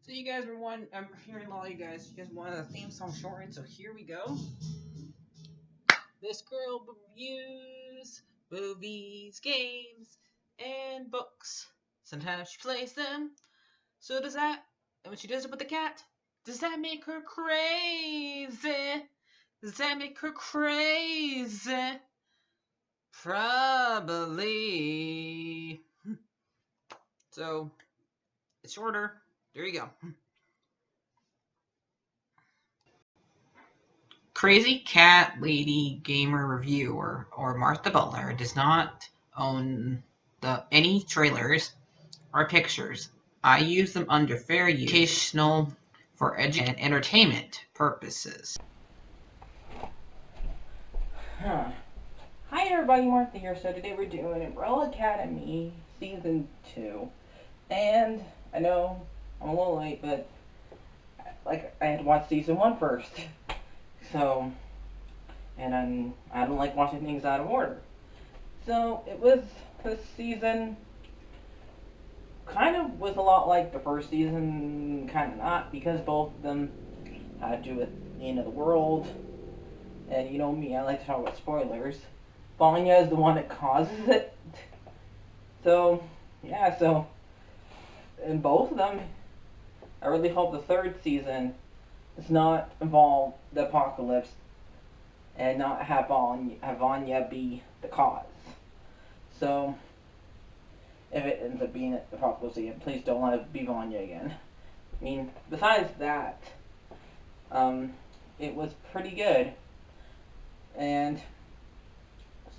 So you guys were one. I'm hearing a lot of you guys. You guys wanted a theme song shortened, so here we go. This girl reviews movies, games, and books. Sometimes she plays them. So does that? And when she does it with the cat, does that make her crazy? Does that make her crazy? Probably. So it's shorter. There you go. Crazy Cat Lady Gamer Reviewer or Martha Butler does not own any trailers or pictures. I use them under fair use, educational, for education and entertainment purposes. Huh. Hi everybody, Martha here. So today we're doing Umbrella Academy Season 2. And I know I'm a little late, but I had to watch Season 1 first. So, and I don't like watching things out of order. So this season kind of was a lot like the first season, kind of not, because both of them had to do with the end of the world. And you know me, I like to talk about spoilers. Vanya is the one that causes it. So, yeah, in both of them, I really hope the third season does not involve the apocalypse and not have Vanya be the cause. So, if it ends up being the apocalypse again, please don't let it be Vanya again. I mean, besides that, it was pretty good. And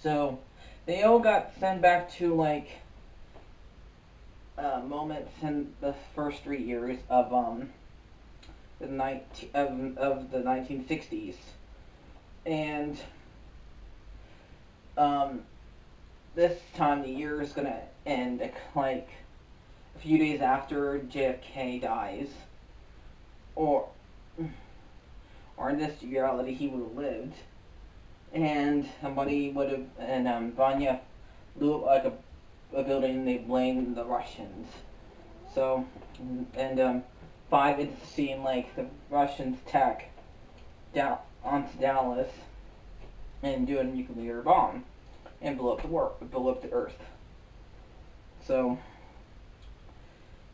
so they all got sent back to moments in the first 3 years of the 1960s, and this time the year is gonna end like a few days after JFK dies, or in this reality he would have lived, and Vanya blew up like a building and they blamed the Russians. So, and 5 is seeing like the Russians attack down onto Dallas and do a nuclear bomb and blow up the Earth. So,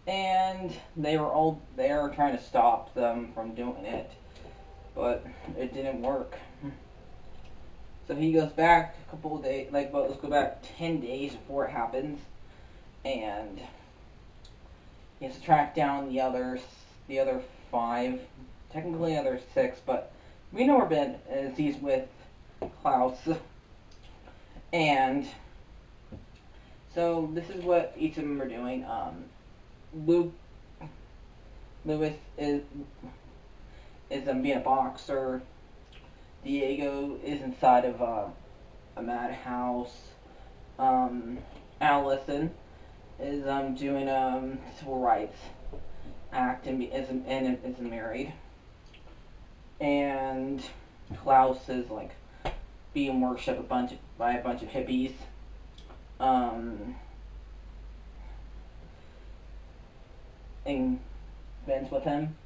and they were trying to stop them from doing it, but it didn't work. So he goes back a couple of days, let's go back 10 days before it happens, and he has to track down the other 5, technically the other 6, but we know where Ben is. He's with Klaus, and so this is what each of them are doing. Lewis is being a boxer. Diego is inside of a madhouse. Allison is doing civil rights act and is married, and Klaus is like being worshipped by a bunch of hippies. And Ben's with him.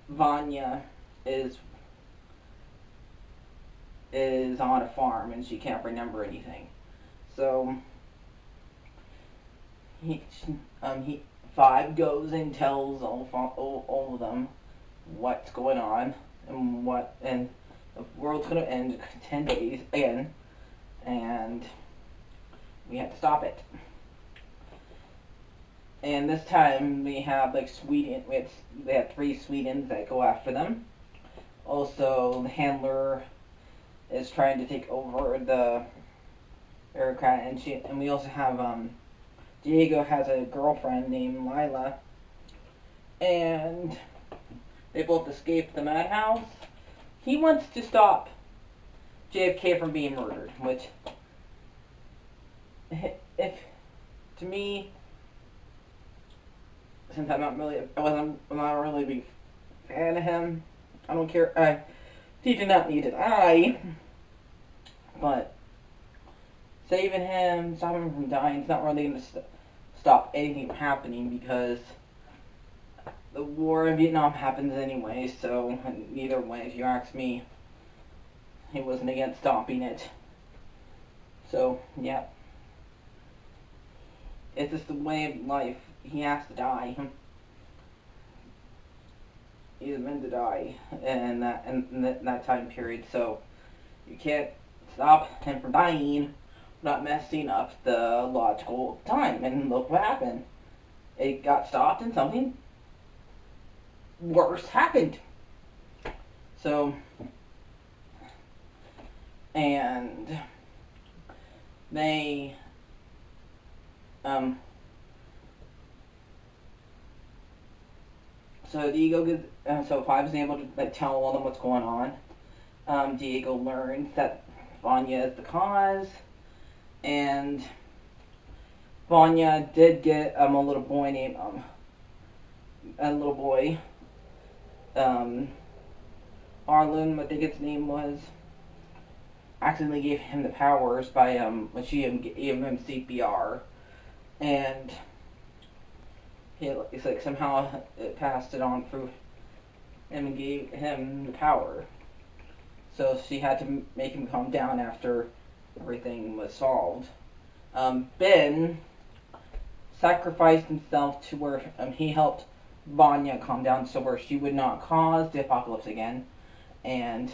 Vanya is on a farm and she can't remember anything. So he 5 goes and tells all of them what's going on and the world's gonna end in 10 days again, and we have to stop it. And this time we have Sweden. They have 3 Swedens that go after them. Also, the handler is trying to take over the aircraft, and we also have Diego has a girlfriend named Lila, and they both escaped the madhouse. He wants to stop JFK from being murdered, which, if to me, since I'm not really a big fan of him, I don't care. He did not need to die, but saving him, stopping him from dying, is not really going to stop anything from happening, because the war in Vietnam happens anyway, so either way, if you ask me, he wasn't against stopping it. So, yeah. It's just the way of life. He has to die. He is meant to die in that time period, so you can't stop him from dying without messing up the logical time. And look what happened. It got stopped and something worse happened. So, and they, so Diego gets, so Five is able to like, tell all of them what's going on. Diego learns that Vanya is the cause, and Vanya did get a little boy named Arlen, I think its name was, accidentally gave him the powers by when she gave him CPR, and it's like somehow it passed it on through him and gave him the power. So she had to make him calm down after everything was solved. Ben sacrificed himself to where he helped Vanya calm down so where she would not cause the apocalypse again, and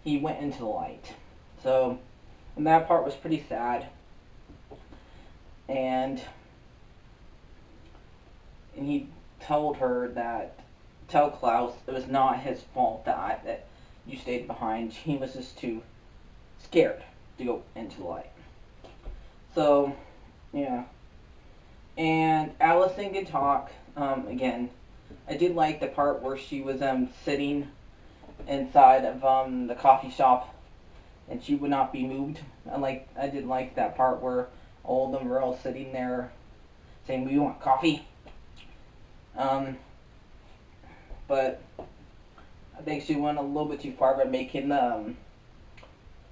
he went into the light. So, and that part was pretty sad. And he told her that, tell Klaus it was not his fault that you stayed behind. He was just too scared to go into the light. So, yeah. And Allison can talk. Again, I did like the part where she was sitting inside of the coffee shop and she would not be moved. I did like that part where all of them were all sitting there saying, "We want coffee." But I think she went a little bit too far by making the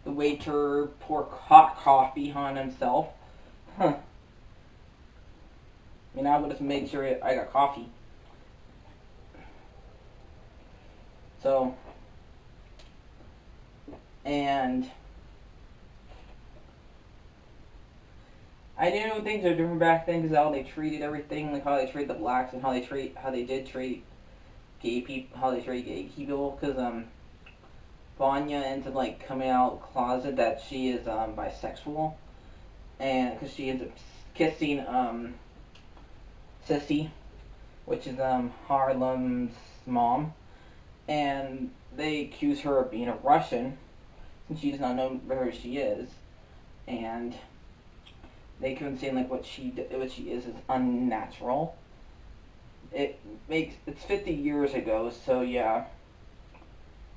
waiter pour hot coffee on himself. Huh. I mean, I would have made sure I got coffee. So, and I knew things were different back then because how they treated everything, like how they treated the blacks and how they did treat gay people. Because Vanya ends up like coming out of the closet that she is bisexual, and because she ends up kissing Sissy, which is Harlem's mom, and they accuse her of being a Russian since she does not know where she is, and they couldn't say like what she is unnatural. It's 50 years ago, so yeah,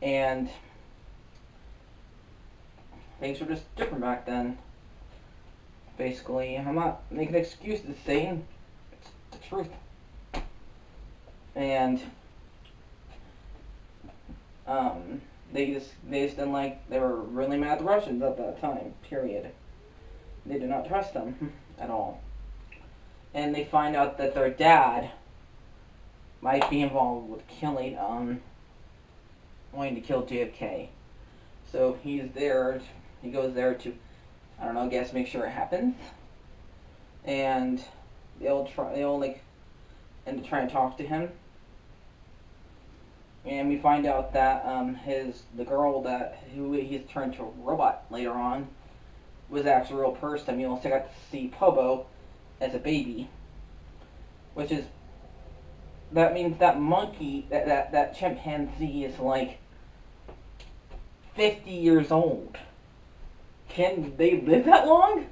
and things were just different back then. Basically, I'm not making excuses, saying it's the truth. And they just didn't like, they were really mad at the Russians at that time, period. They did not trust them at all. And they find out that their dad might be involved with killing, wanting to kill JFK. So he goes there to, I don't know, I guess make sure it happens. And they'll like, and try and talk to him. And we find out that the girl who he's turned to a robot later on was actually a real person. We also got to see Pobo as a baby, which is, that means that monkey, that chimpanzee is like 50 years old. Can they live that long?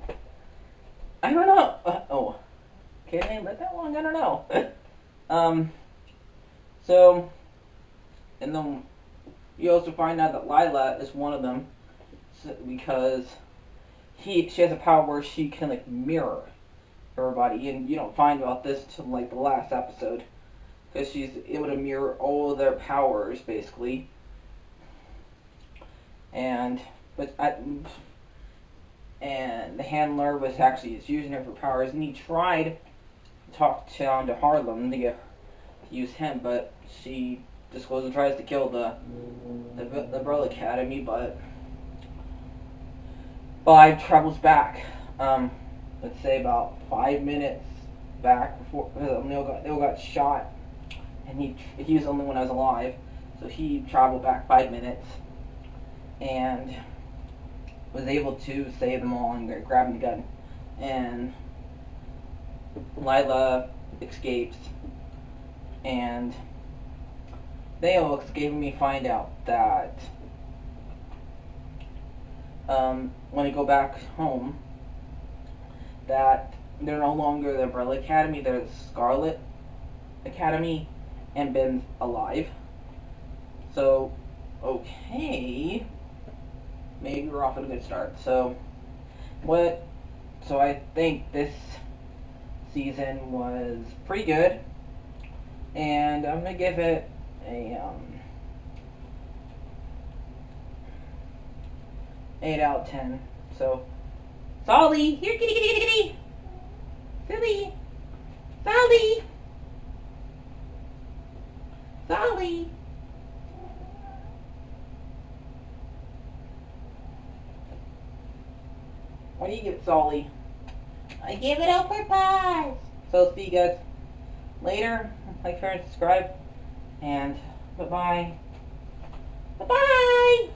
I don't know. Can they live that long? I don't know. So, and then you also find out that Lila is one of them, because she has a power where she can like mirror everybody, and you don't find about this till like the last episode, because she's able to mirror all of their powers basically. And the handler was actually using her for powers, and he tried to talk down to Harlem to get use him, but she just goes and tries to kill the Umbrella Academy, but Five travels back, let's say about 5 minutes back before Neil got shot, and he was the only one that was alive, so he traveled back 5 minutes and was able to save them all and grab the gun, and Lila escapes, and they all escape, and we find out that when they go back home, that they're no longer the Umbrella Academy, they're the Scarlet Academy, and Ben's alive. So, okay, maybe we're off to a good start. So I think this season was pretty good, and I'm gonna give it a 8 out of 10. So, Sully, here, kitty, kitty, kitty, kitty. Sully, Sully, Sully. What do you give Sully? I give it over pie. So, see you guys later. Like, share, and subscribe, and bye-bye. Bye-bye.